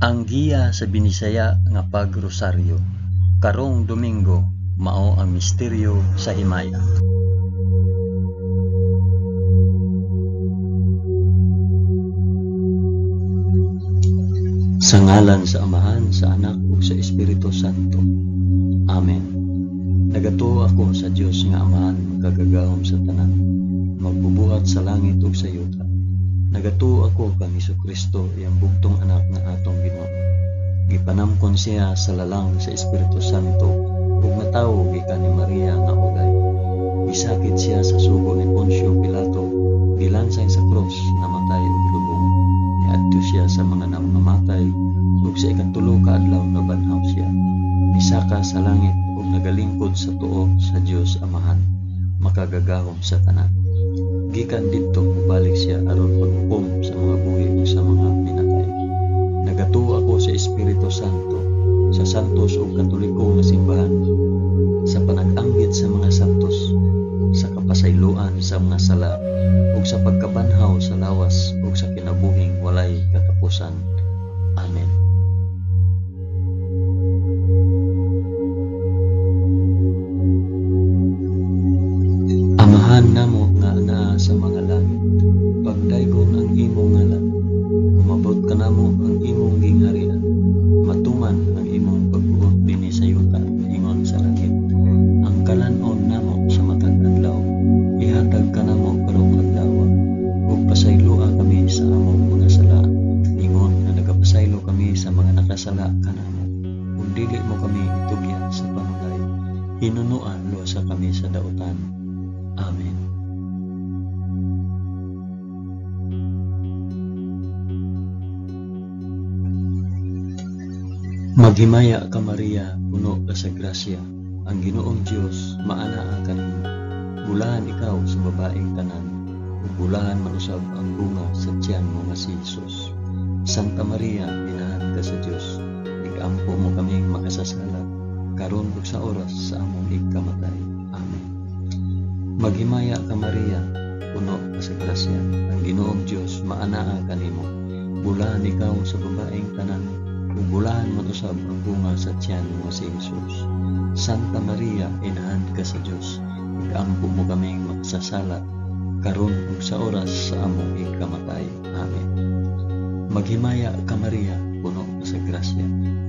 Ang giya sa Binisaya nga pagrosaryo. Karong Domingo mao ang misteryo sa himaya. Sa ngalan sa Amahan, sa Anak ug sa Espiritu Santo. Amen. Nagatuo ako sa Dios nga Amahan magagagahom sa tanan, magbubuhat sa langit ug sa yuta. Nagatuo ako kang Hesukristo, iyang bugtong anak nga atong Ginoo. Gipanamkon siya sa lalang sa Espiritu Santo ug natawo gikan ni Maria nga ulay. Gisakit siya sa sugo ni Poncio Pilato, gilansay sa krus, namatay ug lubong. Niadto siya sa mga namamatay ug sa ikatulo ka adlaw nabanhaw siya. Nisaka sa langit ug nagalingkod sa tuo sa Dios Amahan, makagagahom sa tanan. Gikan didto mobalik siya aron maghukom sa mga buhi ug sa mga minatay. Nagatuo ako sa Espiritu Santo, sa santos ug katoliko nga simbahan, sa panag-anggit sa mga santos, sa kapasayloan sa mga sala, ug sa pagkabanhaw sa lawas ug sa kinabuhing walay katapusan. Amen. Amahan namo nga naa sa mga langit, pagdaygon ang imong ngalan, umabot ka namo ang imong gingharian, matuman ang imong pagbuot dinhi sa yuta ingon sa langit. Ang kalanon namo sa matag adlaw, ihatag ka namo karong adlaw, ug pasayloa kami sa among mga sala, ingon nga nagapasaylo kami sa mga nakasala kanamo, ug dili mo kami itugyan sa panulay, hinunuan luwasa kami sa dautan. Amen. Maghimaya ka Maria, puno ka sa grasya, ang Ginoong Dios maanaa kanimo. Bulahan ikaw sa babaeng tanan, ug bulahan manusab ang bunga sa tiyan mo nga si Jesus. Santa Maria, inahan ka sa Dios, igampo mo kaming makasasala, karon ug sa oras sa among ikamatay. Amen. Maghimaya ka Maria, puno ka sa grasya, ang Ginoong Dios maanaa kanimo. Bulahan ikaw sa babaeng tanan, ug bulahan man usab ang bunga sa tiyan mo si Jesus. Santa Maria, inahan ka sa Dios, igampo mo kaming makasasala, karon ug sa oras sa among ikamatay. Amen. Maghimaya ka Maria, puno ka sa grasya,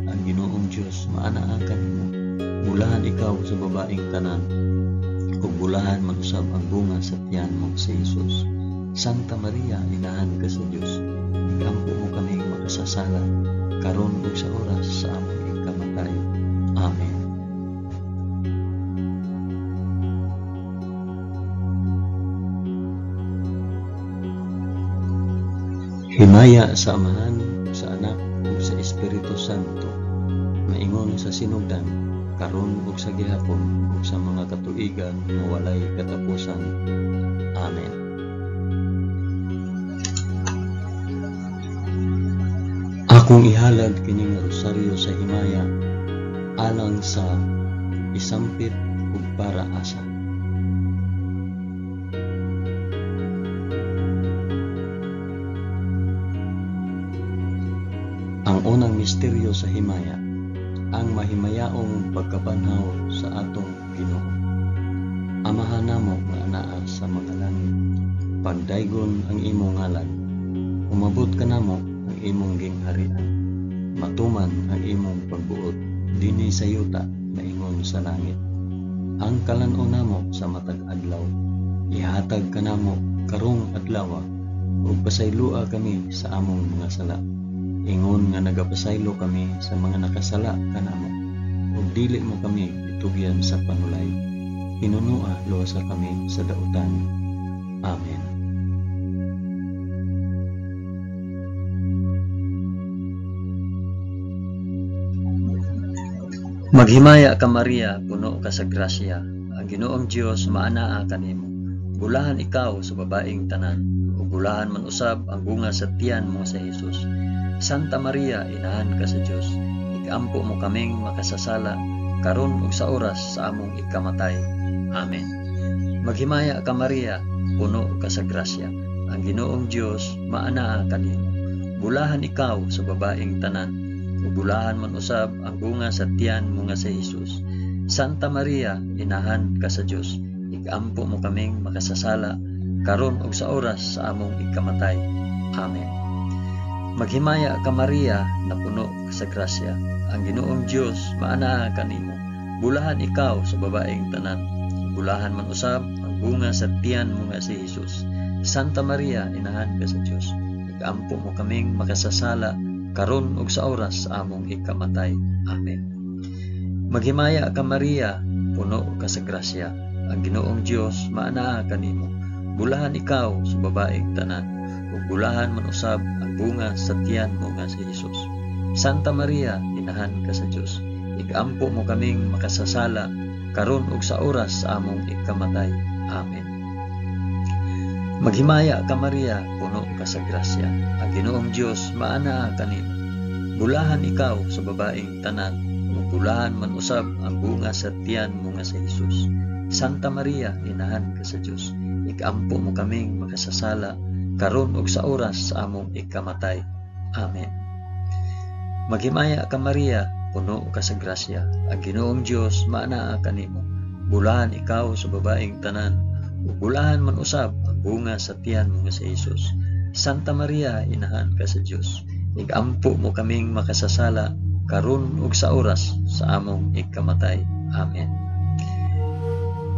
ang Ginoong Dios maanaa kanimo. Bulahan ikaw sa babaeng tanan, ug bulahan man usab ang bunga sa tiyan mo si Jesus. Santa Maria, inahan ka sa Dios, igampo mo kaming makasasala, karon ug sa oras sa among ikamatay. Amen. Himaya sa Amahan, sa Anak ug sa Espiritu Santo, maingon sa sinugdan, karon ug sa gihapon ug sa mga katuigan nga walay katapusan. Amen. Akong ihalad kining rosaryo sa himaya, alang sa isampit ug para asa. Ang unang misteryo sa himaya, ang mahimayaong pagkabanhaw sa atong Ginoo. Amahan namo nga anaa sa mga langit, pagdaygon ang imong ngalan, umabot ka namo ang imong gingharian, matuman ang imong pagbuot dinhi sa yuta maingon sa langit. Ang kalanon namo sa matag adlaw, ihatag ka namo karong adlaw, ug pasayloa kami sa among mga sala, ingon nga nagapasaylo kami sa mga nakasala kanamo, ug dili mo kami itugyan sa panulay, hinunua luwasa kami sa dautan. Amen. Maghimaya ka Maria, puno ka sa grasya, ang Ginoong Dios maanaa kanimo. Bulahan ikaw sa babaeng tanan, ug bulahan man usab ang bunga sa tiyan mo sa Jesus. Santa Maria, inahan ka sa Dios, igampo mo kaming makasasala, karon ug sa oras sa among ikamatay. Amen. Maghimaya ka Maria, puno ka sa grasya, ang Ginoong Dios maanaa kanimo. Bulahan ikaw sa babaeng tanan, ug bulahan man usab ang bunga sa tiyan mo nga si Jesus. Santa Maria, inahan ka sa Dios, igampo mo kaming makasasala karon ug sa oras sa among ikamatay. Amen. Maghimaya ka Maria, na puno sa grasya, ang Ginoong Dios maanaa kanimo. Bulahan ikaw sa babaeng tanan, bulahan man usab ang bunga sa tiyan mo nga si Jesus. Santa Maria, inahan ka sa Dios, igampo mo kaming makasasala karon ug sa oras sa among ikamatay. Amen. Maghimaya ka Maria, puno ka sa grasya, ang Ginoong Dios maanaa kanimo. Bulahan ikaw sa babaeng tanan, ug bulahan man usab ang bunga sa tiyan mo nga si Jesus. Santa Maria, inahan ka sa Dios, igampo mo kaming makasasala karon ug sa oras sa among ikamatay. Amen. Maghimaya ka Maria, puno ka sa grasya, ang Ginoong Dios maanaa kanimo. Bulahan ikaw sa babaeng tanan, ug bulahan man usab ang bunga sa tiyan mo nga si Jesus. Santa Maria, inahan ka sa Dios, igampo mo kaming makasasala karon ug sa oras sa among ikamatay. Amen. Maghimaya ka Maria, puno ka sa grasya, ang Ginoong Dios maanaa kanimo. Bulahan ikaw sa babaeng tanan, ug bulahan man usab ang bunga sa tiyan mo nga si Jesus. Santa Maria, inahan ka sa Dios, igampo mo kaming makasasala karon ug sa oras sa among ikamatay. Amen.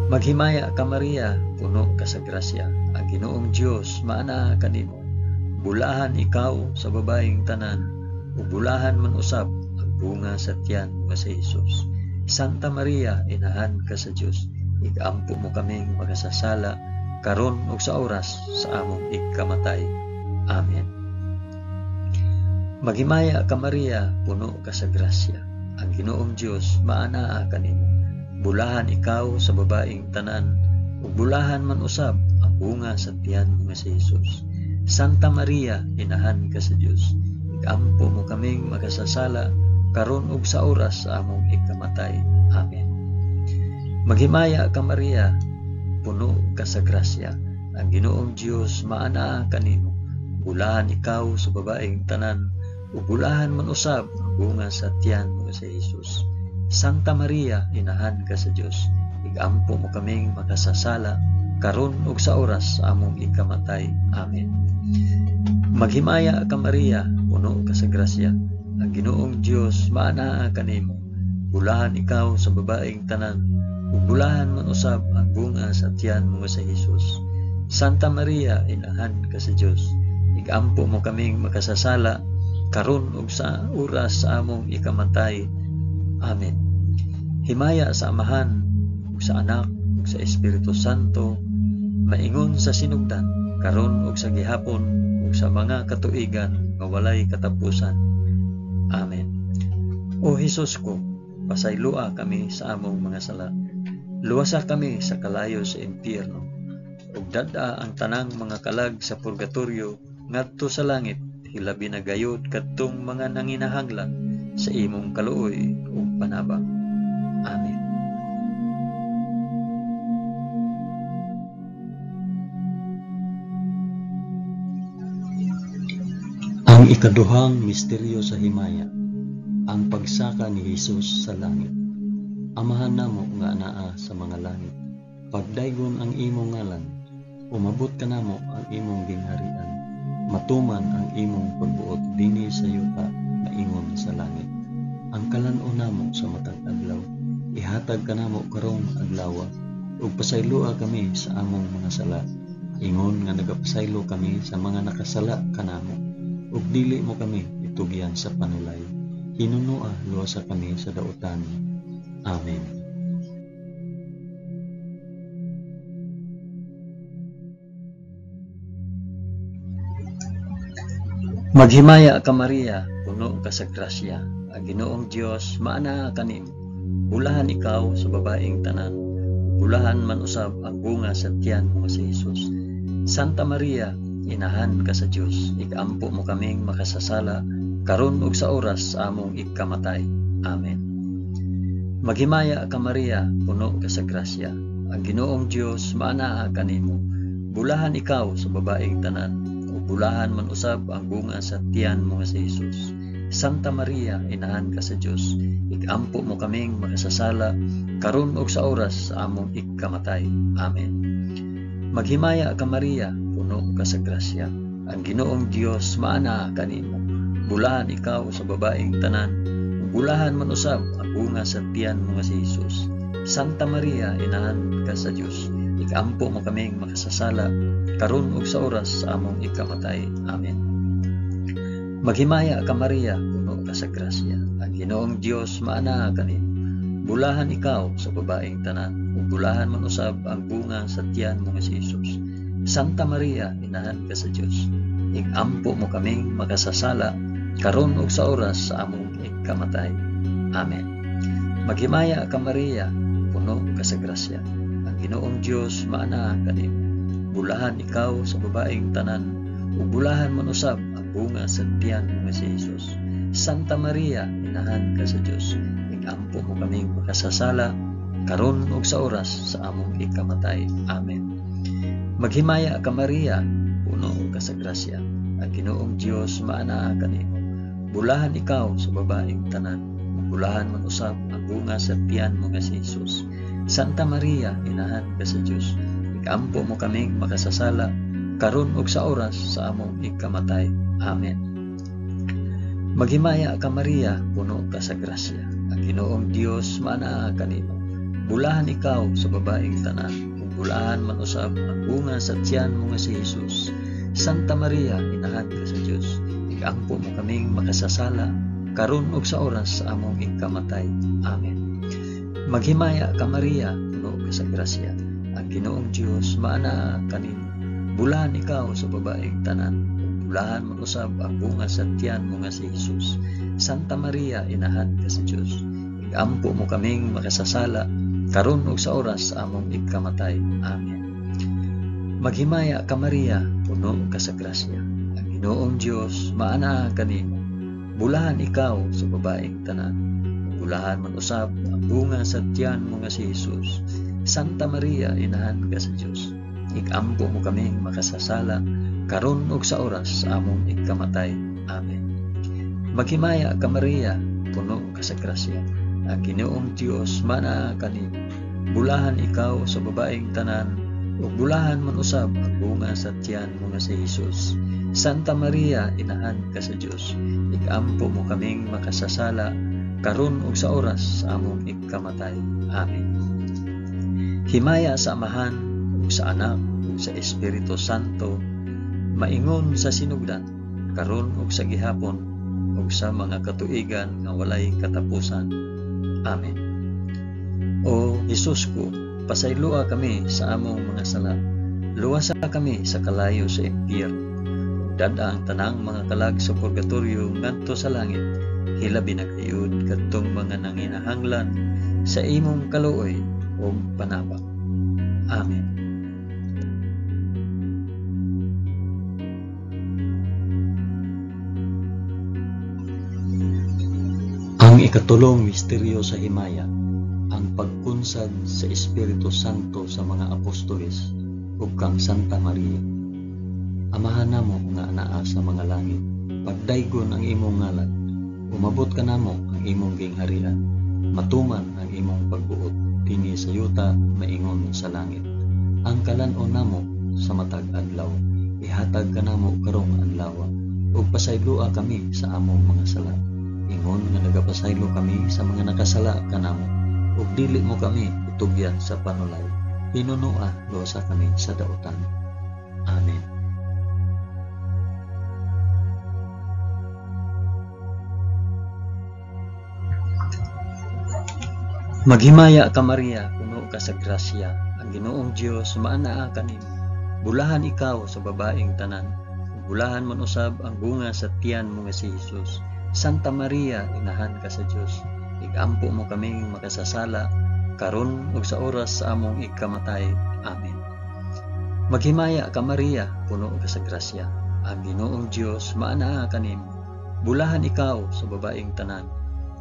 Maghimaya ka Maria, puno ka sa grasya, ang Ginoong Dios maanaa kanimo. Bulahan ikaw sa babaeng tanan, ug bulahan man usab ang bunga sa tiyan nga si Jesus. Santa Maria, inahan ka sa Dios, igampo mo kaming makasasala karon ug sa oras sa among ikamatay. Amen. Maghimaya ka Maria, puno ka sa grasya, ang Ginoong Dios maanaa kanimo. Bulahan ikaw sa babaeng tanan, ug bulahan man usab ang bunga sa tiyan nga si Jesus. Santa Maria, inahan ka sa Dios, igampo mo kaming makasasala karon ug sa oras sa among ikamatay. Amen. Maghimaya ka Maria, puno ka sa grasya, ang Ginoong Dios maanaa kanimo. Bulahan ikaw sa babaeng tanan, ug bulahan man usab ang bunga sa tiyan nga si Jesus. Santa Maria, inahan ka sa Dios, igampo mo kaming makasasala karon ug sa oras sa among ikamatay. Amen. Maghimaya ka Maria, puno ka sa grasya, ang Ginoong Dios maanaa kanimo. Bulahan ikaw sa babaeng tanan, ug bulahan man usab ang bunga sa tiyan mo sa Jesus. Santa Maria, inahan ka sa Dios, igampo mo kaming makasasala karon ug sa oras sa among ikamatay. Amen. Himaya sa Amahan, ug sa Anak, ug sa Espiritu Santo, maingon sa sinugdan, karon ug sa gihapon, ug sa mga katuigan nga walay katapusan. Amen. O Hesus ko, pasaylua kami sa among mga sala. Luwasa kami sa kalayo sa impyerno, ug dad-a ang tanang mga kalag sa purgatorio ngadto sa langit, hilabi na gayud kadtong mga nanginahanglan sa imong kaluoy ug panabang. Amen. Ang ikaduhang misteryo sa himaya, ang pagsaka ni Jesus sa langit. Amahan namo nga anaa sa mga langit, pagdaygon ang imong ngalan, umabot ka namo ang imong gingharian, matuman ang imong pagbuot dinhi sa yuta na ingon sa langit. Ang kalan-o namo sa matag adlaw, ihatag ka namo karong adlaw, ug pasaylua kami sa among mga sala, ingon nga nagapasaylo kami sa mga nakasala kanamo, ug dili mo kami itugyan sa panulay, hinunua luwasa kami sa dautan. Amen. Maghimaya ka Maria, puno ka sa grasya, ang Ginoong Dios maanaa kanimo. Bulahan ikaw sa babaeng tanan, bulahan man usab ang bunga sa tiyan mo si Jesus. Santa Maria, inahan ka sa Dios, igampo mo kaming makasasala karon ug sa oras sa among ikamatay. Amen. Maghimaya ka Maria, puno ka sa grasya, ang Ginoong Dios maanaa kanimo. Bulahan ikaw sa babaeng tanan, ug bulahan man usab ang bunga sa tiyan mo si Jesus. Santa Maria, inahan ka sa Dios, igampo mo kaming makasasala, karon ug sa oras sa among ikamatay. Amen. Maghimaya ka Maria, puno ka sa grasya. Ang Ginoong Dios maana kanimo. Bulahan ikaw sa babaeng tanan, bulahan man usab ang bunga sa tiyan mo nga si Jesus. Santa Maria, inahan ka sa Dios, igampo mo kaming makasasala, karon ug sa oras sa among ikamatay. Amen. Maghimaya ka Maria, puno ka sa grasya. Ang Ginoong Dios maana kanimo. Bulahan ikaw sa babaeng tanan, ug bulahan man usab ang bunga sa tiyan mo nga si Jesus. Santa Maria, inahan ka sa Dios, igampo mo kaming makasasala, karon ug sa oras sa among ikamatay. Amen. Maghimaya ka Maria, puno ka sa grasya. Ang Ginoong Dios maana kanimo. Bulahan ikaw sa babaeng tanan, ug bulahan man usab ang bunga sa tiyan mo nga si Jesus. Santa Maria, inahan ka sa Dios, igampo mo kaming makasasala, karon ug sa oras sa among ikamatay. Amen. Maghimaya ka Maria, puno ka sa grasya. Ang Ginoong Dios maana kanimo. Bulahan ikaw sa babaeng tanan, bulahan man usab ang bunga sa tiyan mo nga si Jesus. Santa Maria, inahan ka sa Dios, igampo mo kaming makasasala, karon ug sa oras sa among ikamatay. Amen. Maghimaya ka Maria, puno ka sa grasya. Ang Ginoong Dios maana kanimo. Bulahan ikaw sa babaeng tanan, bulahan man usab ang bunga sa tiyan mo nga si Jesus. Santa Maria, inahan ka sa Dios, igampo mo kaming makasasala, karon ug sa oras sa among ikamatay. Amen. Maghimaya ka Maria, puno ka sa grasya. Ang Ginoong Dios maana kanimo. Bulahan ikaw sa babaeng tanan, bulahan man usab ang bunga sa tiyan mo nga si Jesus. Santa Maria, inahan ka sa Dios, igampo mo kaming makasasala, karon ug sa oras sa among ikamatay. Amen. Maghimaya ka Maria, puno ka sa grasya. Ang Ginoong Dios maana kanimo. Bulahan ikaw sa babaeng tanan, bulahan man usab ang bunga sa tiyan mo nga si Jesus. Santa Maria, inahan ka sa Dios, igampo mo kaming makasasala, karon ug sa oras sa among ikamatay. Amen. Maghimaya ka Maria, puno ka sa grasya. Ang Ginoong Dios maana kanimo. Bulahan ikaw sa babaeng tanan, ug bulahan man usab ang bunga sa tiyan mo nga si Jesus. Santa Maria, inahan ka sa Dios, igampo mo kaming makasasala, karon ug sa oras sa among ikamatay. Amen. Himaya sa Amahan, ug sa Anak, ug sa Espiritu Santo, maingon sa sinugdan, karon ug sa gihapon, ug sa mga katuigan nga walay katapusan. Amen. O Jesus ko, pasaylua kami sa among mga sala. Luwasa kami sa kalayo sa impyerno. Dada ang tanang mga kalag sa purgatorio ngadto sa langit. Hilabi na kayod kadtong mga nanginahanglan sa imong kaluoy o panabang. Amen. Ang ikatulong misteryo sa himaya, ang pagkunsad sa Espiritu Santo sa mga apostoles ug kang Santa Maria. Amahan namo nga anaa sa mga langit, pagdaygon ang imong ngalan, umabot ka namo ang imong gingharian, matuman ang imong pagbuot dinhi sa yuta maingon sa langit. Ang kalan-on namo sa matag adlaw, ihatag ka namo karong adlaw, ug pasaylua kami sa among mga sala. Ingon nga nagapasaylo kami sa mga nakasala kanamo, ug dili mo kami utugyan sa panulay. Hinunua luwasa kami sa daotan. Amen. Maghimaya ka Maria, puno ka sa grasya. Ang Ginoong Dios maanaa kanimo. Bulahan ikaw sa babaeng tanan, ug bulahan man usab ang bunga sa tiyan mo nga si Jesus. Santa Maria, inahan ka sa Dios, igampo mo kaming makasasala, karon ug sa oras sa among ikamatay. Amen. Maghimaya ka Maria, puno ka sa grasya. Ang Ginoong Dios maanaa kanimo. Bulahan ikaw sa babaeng tanan,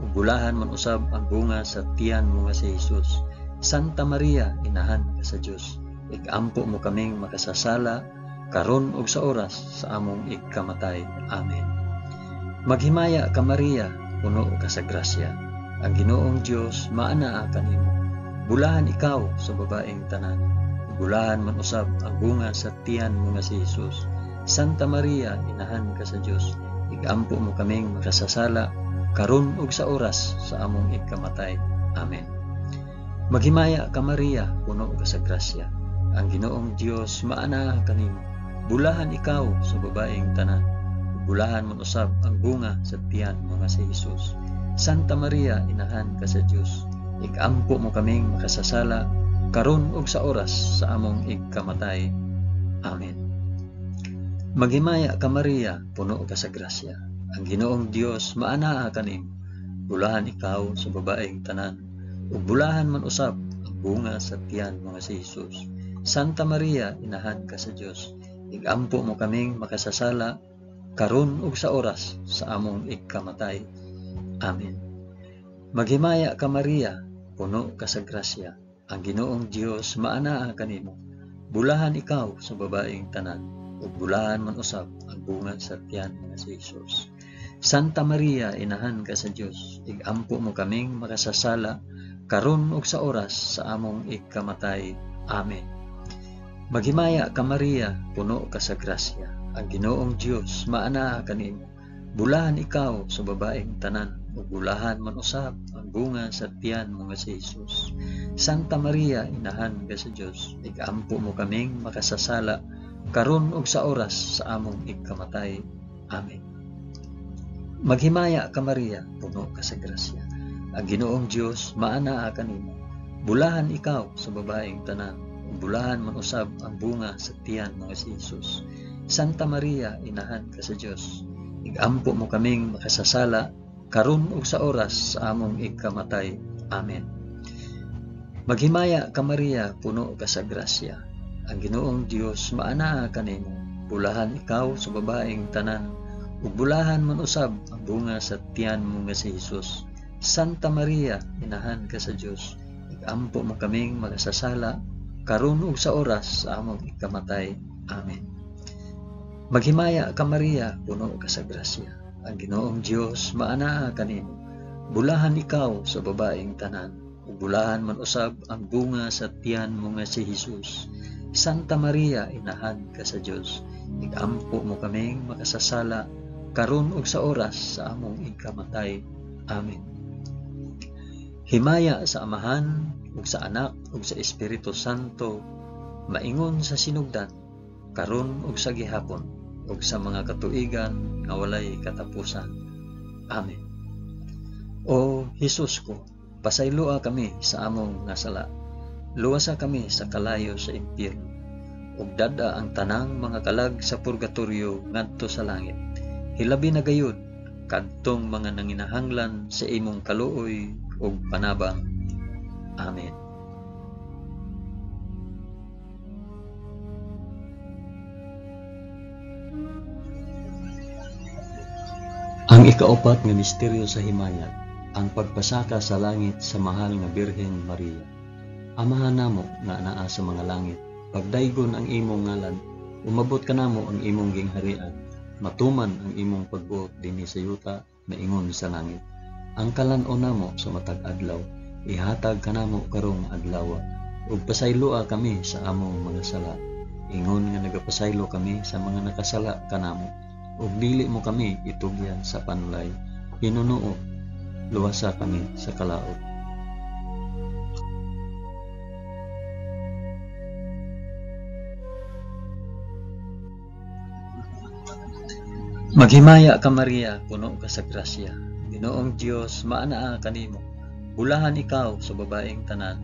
ug bulahan man usab ang bunga sa tiyan mo nga si Jesus. Santa Maria, inahan ka sa Dios, igampo mo kaming makasasala, karon ug sa oras sa among ikamatay. Amen. Maghimaya ka Maria, puno ka sa grasya. Ang Ginoong Dios maanaa kanimo. Bulahan ikaw sa babaeng tanan. Bulahan man usab ang bunga sa tiyan mo nga si Jesus. Santa Maria, inahan ka sa Dios. Igampo mo kaming makasasala karon ug sa oras sa among ikamatay. Amen. Maghimaya ka Maria, puno ka sa grasya. Ang Ginoong Dios maanaa kanimo. Bulahan ikaw sa babaeng tanan. Bulahan man usab ang bunga sa tiyan mo nga si Jesus. Santa Maria, inahan ka sa Dios. Igampo mo kaming makasasala karon ug sa oras sa among ikamatay. Amen. Maghimaya ka Maria, puno ka sa grasya. Ang Ginoong Dios maanaa kanimo. Bulahan ikaw sa babaeng tanan. Ug bulahan man usab ang bunga sa tiyan mo nga si Jesus. Santa Maria, inahan ka sa Dios. Igampo mo kaming makasasala karon ug sa oras sa among ikamatay. Amen. Maghimaya ka Maria, puno ka sa grasya. Ang Ginoong Dios maanaa kanimo. Bulahan ikaw sa babaeng tanan. Ug bulahan man usab ang bunga sa tiyan nga si Jesus. Santa Maria, inahan ka sa Dios. Igampo mo kaming makasasala karon ug sa oras sa among ikamatay. Amen. Maghimaya ka Maria, puno ka sa grasya. Ang Ginoong Dios maanaa kanimo. Bulahan ikaw sa babaeng tanan. Ug bulahan man usab ang bunga sa tiyan mo nga si Jesus. Santa Maria, inahan ka sa Dios. Igampo mo kaming makasasala karon ug sa oras sa among ikamatay. Amen. Maghimaya ka Maria, puno ka sa grasya. Ang Ginoong Dios maanaa kanimo. Bulahan ikaw sa babaeng tanan. Ug bulahan man usab ang bunga sa tiyan mo nga si Jesus. Santa Maria, inahan ka sa Dios. Igampo mo kaming makasasala karon ug sa oras sa among ikamatay. Amen. Maghimaya ka Maria, puno ka sa grasya. Ang Ginoong Dios maanaa kanimo. Bulahan ikaw sa babaeng tanan. Ug bulahan man usab ang bunga sa tiyan mo nga si Jesus. Santa Maria, inahan ka sa Dios. Igampo mo kaming makasasala karon ug sa oras sa among ikamatay. Amen. Maghimaya ka Maria, puno ka sa grasya. Ang Ginoong Dios maanaa kanimo. Bulahan ikaw sa babaeng tanan. Ug bulahan man usab ang bunga sa tiyan mo nga si Jesus. Santa Maria, inahan ka sa Dios. Igampo mo kaming makasasala karon ug sa oras sa among ikamatay. Amen. Himaya sa Amahan ug sa Anak ug sa Espiritu Santo, maingon sa sinugdan, karon ug sa gihapon, ug sa mga katuigan nga walay katapusan. Amen. O Jesus ko, pasayloa kami sa among nasala. Luwasa kami sa kalayo sa impyerno, ug dada ang tanang mga kalag sa purgatorio ngadto sa langit. Hilabi na gayud kadtong mga nanginahanglan sa imong kaluoy ug panabang. Amen. Ang ikaapat nga misteryo sa himayat, ang pagpasaka sa langit sa mahal nga Birhen Maria. Amahan namo nga anaa sa mga langit, pagdaygon ang imong ngalan, umabot ka namo ang imong gingharian, matuman ang imong pagbuot dinhi sa yuta, maingon sa langit. Ang kalan-on namo sa matag adlaw, ihatag ka namo karong adlaw, ug pasayloa kami sa among mga sala. Ingon nga nagapasaylo kami sa mga nakasala kanamo, ug dili mo kami itugyan sa panulay. Pinunuo, luwasa kami sa kalaot. Maghimaya ka Maria, puno ka sa grasya. Ginoong Dios maanaa kanimo. Bulahan ikaw sa babaeng tanan.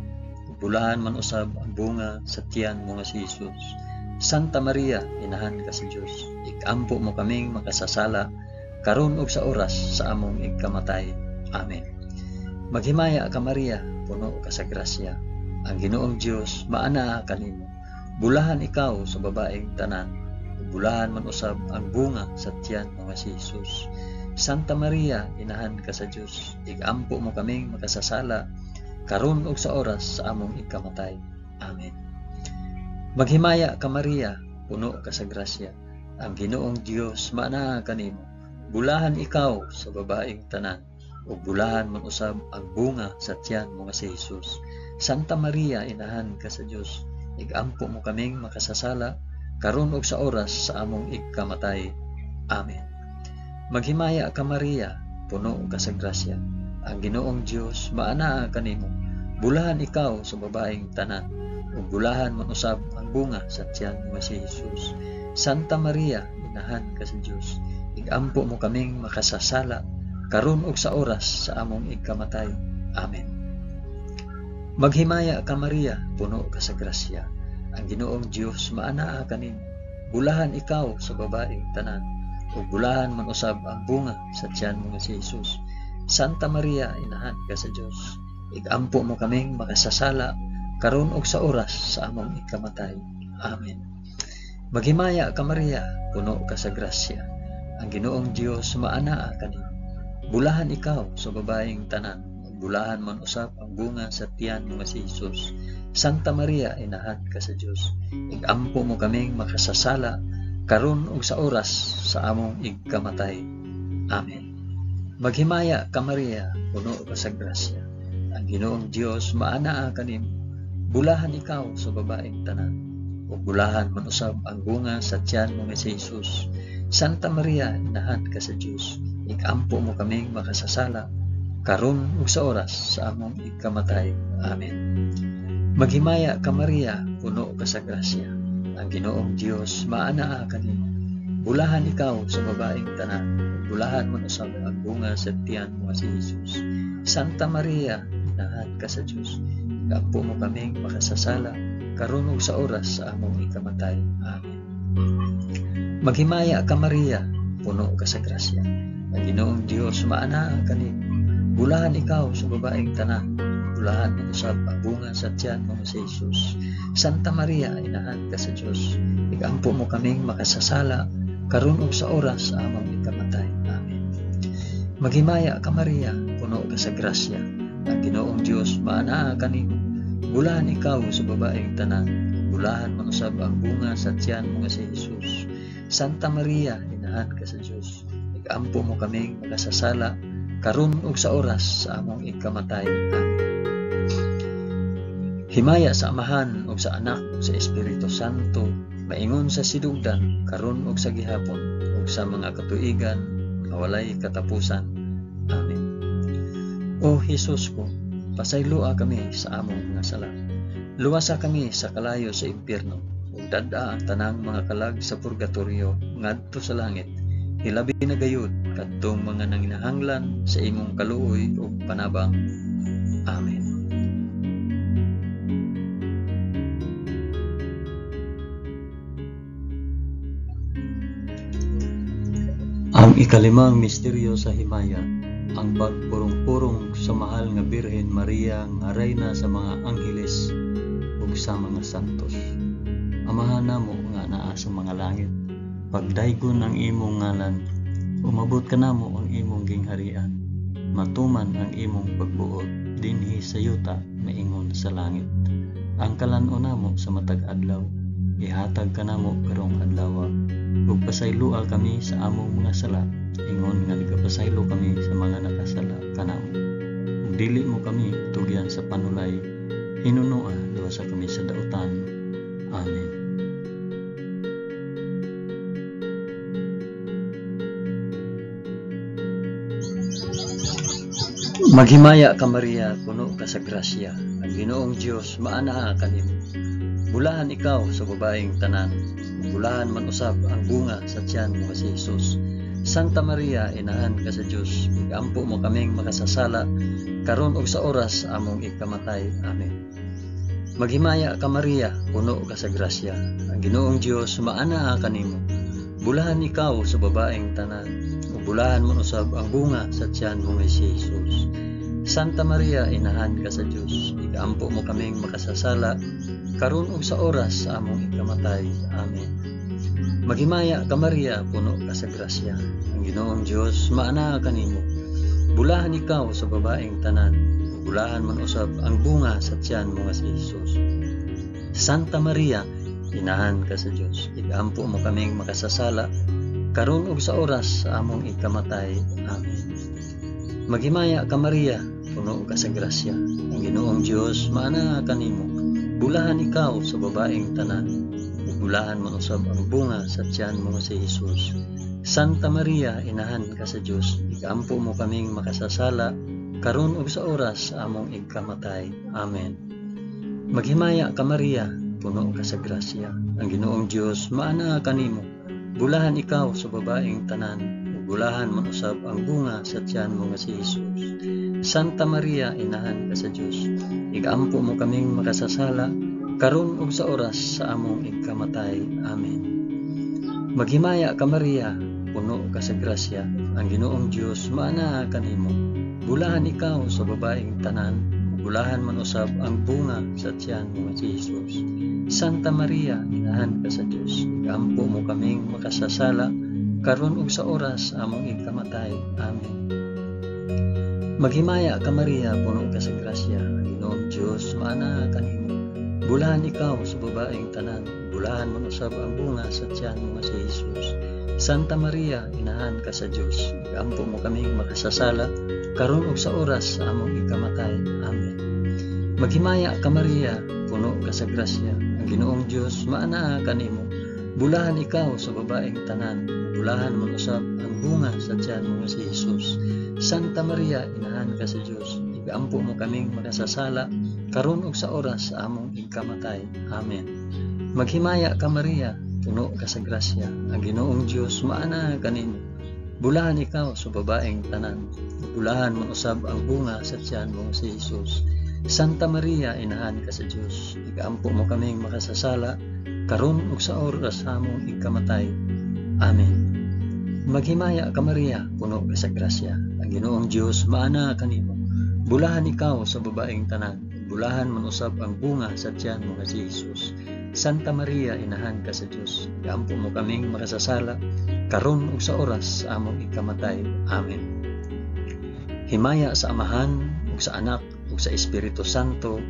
Bulahan man usab ang bunga sa tiyan mo nga si Jesus. Santa Maria, inahan ka sa Dios. Igampo mo kaming makasasala karon ug sa oras sa among ikamatay. Amen. Maghimaya ka Maria, puno ka sa grasya. Ang Ginoong Dios maanaa kanimo. Bulahan ikaw sa babaeng tanan. Bulahan man usab ang bunga sa tiyan mo nga si Jesus. Santa Maria, inahan ka sa Dios. Igampo mo kaming makasasala karon ug sa oras sa among ikamatay. Amen. Maghimaya ka Maria, puno ka sa grasya. Ang Ginoong Dios maanaa kanimo. Bulahan ikaw sa babaeng tanan, ug bulahan man usab ang bunga sa tiyan mo nga si Jesus. Santa Maria, inahan ka sa Dios, igampo mo kaming makasasala, karon ug sa oras sa among ikamatay. Amen. Maghimaya ka Maria, puno ka sa grasya. Ang Ginoong Dios maanaa kanimo. Bulahan ikaw sa babaeng tanan, ug bulahan man usab ang bunga sa tiyan mo nga si Jesus. Santa Maria, inahan ka sa Dios, igampo mo kaming makasasala, karon ug sa oras sa among ikamatay. Amen. Maghimaya ka Maria, puno ka sa grasya. Ang Ginoong Dios maanaa kanimo. Bulahan ikaw sa babaeng tanan, ug bulahan man usab ang bunga sa tiyan mo nga si Jesus. Santa Maria, inahan ka sa Dios, igampo mo kaming makasasala, karon ug sa oras sa among ikamatay. Amen. Maghimaya ka Maria, puno ka sa grasya. Ang Ginoong Dios maanaa kanimo. Bulahan ikaw sa babaeng tanan, bulahan man usab ang bunga sa tiyan mo nga si Jesus. Santa Maria, inahan ka sa Dios, igampo mo kaming makasasala, karon ug sa oras sa among ikamatay. Amen. Maghimaya ka Maria, puno ka sa grasya. Ang Ginoong Dios maanaa kanimo. Bulahan ikaw sa babaeng tanan, ug bulahan man usab ang bunga sa tiyan mo nga si Jesus. Santa Maria, inahan ka sa Dios, igampo mo kaming makasasala, karon ug sa oras sa among ikamatay. Amen. Maghimaya ka Maria, puno ka sa grasya. Ang Ginoong Dios maanaa kanimo. Bulahan ikaw sa babaeng tanan, bulahan man usab ang bunga sa tiyan mo si Jesus. Santa Maria, inahan ka sa Dios, igampo mo kaming makasasala, karon ug sa oras sa among ikamatay. Amen. Maghimaya ka Maria, puno ka sa grasya. Ang Ginoong Dios maanaa kanimo. Bulahan ikaw sa babaeng tanan, bulahan man usab ang bunga sa tiyan mo si Jesus. Santa Maria, inahan ka sa Dios, igampo mo kaming makasasala, karon ug sa oras sa among ikamatay. Amen. Maghimaya ka Maria, puno ka sa grasya. Ang Ginoong Dios maanaa kanimo. Bulahan ikaw sa babaeng tanan, bulahan man usab ang bunga sa tiyan mo si Jesus. Santa Maria, inahan ka sa Dios, igampo mo kaming makasasala, karon ug sa oras sa among ikamatay. Amen. Himaya sa Amahan ug sa Anak ug sa Espiritu Santo, maingon sa sidugdan, karon ug sa gihapon, ug sa mga katuigan nga walay katapusan. Amen. O Jesus ko, pasayloa kami sa among mga sala. Luwasa kami sa kalayo sa impyerno, ug dad-a ang tanang mga kalag sa purgatorio ngadto sa langit. Hilabi na gayud kadtong mga nanginahanglan sa imong kaluoy ug panabang. Amen. Ang ikalimang misteryo sa himaya, ang pagpurong-purong sa mahal nga Birhen Maria nga reyna sa mga angheles ug sa mga santos. Amahan namo nga naa sa mga langit, pagdaygon ang imong ngalan, umabot ka namo ang imong gingharian, matuman ang imong pagbuot dinhi sa yuta maingon sa langit. Ang kalan-on namo sa matag adlaw, ihatag ka namo karong adlaw, ug pasaylua kami sa among mga sala, ingon nga nagapasaylo kami sa mga nakasala kanamo. Ug dili mo kami tugyan sa panulay, hinunua luwasa kami sa dautan. Amen. Maghimaya ka Maria, puno ka sa grasya. Ang Ginoong Dios maanaa kanimo. Bulahan ikaw sa babaeng tanan, bulahan man usab ang bunga sa tiyan mo si Jesus. Santa Maria, inahan ka sa Dios, igampo mo kaming makasasala, karon ug sa oras sa among ikamatay. Amen. Maghimaya ka Maria, puno ka sa grasya. Ang Ginoong Dios maanaa kanimo. Bulahan ikaw sa babaeng tanan, ug bulahan man usab ang bunga sa tiyan mo si Jesus. Santa Maria, inahan ka sa Dios, igampo mo kaming makasasala, karon ug sa oras sa among ikamatay. Amen. Maghimaya ka Maria, puno ka sa grasya. Ang Ginoong Dios maanaa kanimo. Bulahan ikaw sa babaeng tanan, bulahan man usab ang bunga sa tiyan mo si Jesus. Santa Maria, inahan ka sa Dios, igampo mo kaming makasasala, karon ug sa oras sa among ikamatay. Amen. Maghimaya ka Maria, puno ka sa grasya, ang Ginoong Dios maana kanimo. Bulahan ikaw sa babaeng tanan, ug bulahan man usab ang bunga sa tiyan mo si Hesus. Santa Maria, inahan ka sa Dios, ikampo mo kaming makasasala, karon ug sa oras sa among ikamatay. Amen. Maghimaya ka Maria, puno ka sa grasya, ang Ginoong Dios maana kanimo. Bulahan ikaw sa babaeng tanan, ug bulahan man usab ang bunga sa tiyan mo si Hesus. Santa Maria, inahan ka sa Dios, ikampo mo kaming makasasala, karon ug sa oras sa among ikamatay. Amen. Maghimaya ka Maria, puno ka sa grasya, ang Ginoong Dios maana kanimo. Bulahan ikaw sa babaeng tanan, bulahan man usab ang bunga sa tiyan mo si Hesus. Santa Maria, inahan ka sa Dios, ikampo mo kaming makasasala, karon ug sa oras sa among ikamatay. Amen. Maghimaya ka Maria, puno ka sa grasya, ang Ginoong Dios maana kanimo. Bulahan ikaw sa babaeng tanan, bulahan man usab ang bunga sa tiyan mo si Hesus. Santa Maria, inahan ka sa Dios, ikampo mo kaming makasasala, karon ug sa oras sa among ikamatay. Amen. Maghimaya ka Maria, puno ka sa grasya, ang Ginoong Dios maana kanimo. Bulahan ikaw sa babaeng tanan, bulahan man usab ang bunga sa tiyan mo si Hesus. Santa Maria, inahan ka sa Dios, ikampo mo kaming makasasala, karon ug sa oras sa among ikamatay. Amen. Maghimaya ka Maria, puno ka sa grasya, ang Ginoong Dios maana kanimo. Bulahan ikaw sa babaeng tanan, bulahan man usab ang bunga sa tiyan mo si Hesus. Santa Maria, inahan ka sa Dios, ikampo mo kaming makasasala, karon ug sa oras sa among ikamatay. Amen. Maghimaya ka Maria, puno ka sa grasya, ang Ginoong Dios maana kanimo. Bulahan ikaw sa babaeng tanan, bulahan man usab ang bunga sa tiyan mo si Hesus. Santa Maria, inahan ka sa Dios, ikampo mo kaming makasasala, karon ug sa oras sa among ikamatay. Amen. Himaya sa Amahan ug sa Anak ug sa Espiritu Santo,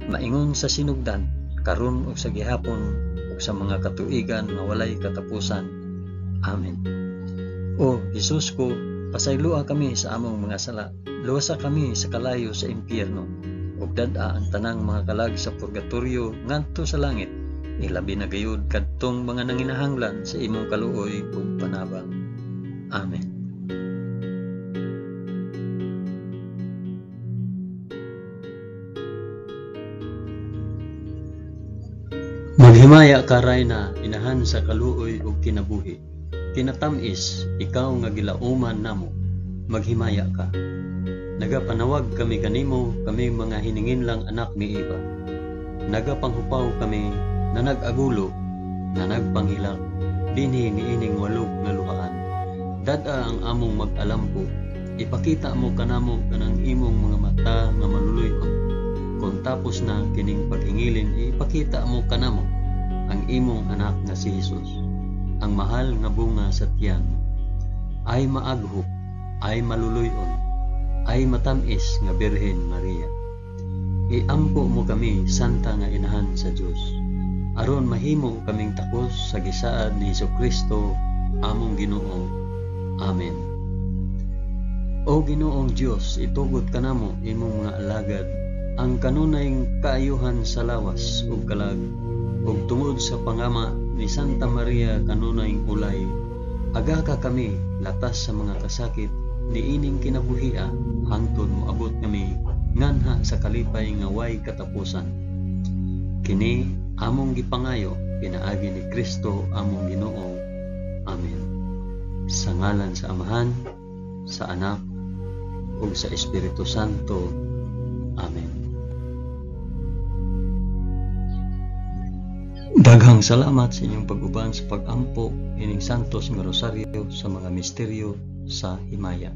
maingon sa sinugdan, karon ug sa gihapon ug sa mga katuigan nga walay katapusan. Amen. O Hesus ko, pasaylua kami sa among mga sala, luwasa kami sa kalayo sa impyerno, ug dad-a ang tanang mga kalag sa purgatorio ngadto sa langit, ilabi na gayud kadtong mga nanginahanglan sa imong kaluoy ug panabang. Amen. Maghimaya ka Rayna, inahan sa kaluoy ug kinabuhi. Kinatamis, ikaw nga gilauman namo, maghimaya ka. Nagapanawag kami kanimo, kami mga hiningin lang anak ni Eva. Nagapanghupaw kami, na nag-agulo, na nagpanghilak, dinhi niining walog nga luhaan. Dada ang among mag-alampo, ipakita mo kanamo kanang imong mga mata nga maluluyon. Kung tapos na kining paghingilin, ipakita mo kanamo ang imong anak nga si Hesus, ang mahal nga bunga sa tiyan. Ay maaghok, ay maluluyon, ay matamis nga Birhen Maria. Iampo mo kami, santa nga inahan sa Dios, aron mahimo kaming takos sa gisaad ni Jesucristo among Ginoo. Amen. O Ginoong Dios, itugot kanamo imong mga alagad ang kanunayng kaayuhan sa lawas ug kalag, ug tungod sa pangama ni Santa Maria kanunayng ulay, aga ka kami latas sa mga kasakit niining kinabuhia, hangtod moabot kami nganha sa kalipay nga way katapusan. Kini among gipangayo pinaagi ni Kristo among Ginoo. Amen. Sa ngalan sa Amahan, sa Anak, ug sa Espiritu Santo. Amen. Daghang salamat sa inyong pag-uban sa pag-ampo ining santos nga rosaryo sa mga misteryo sa himaya.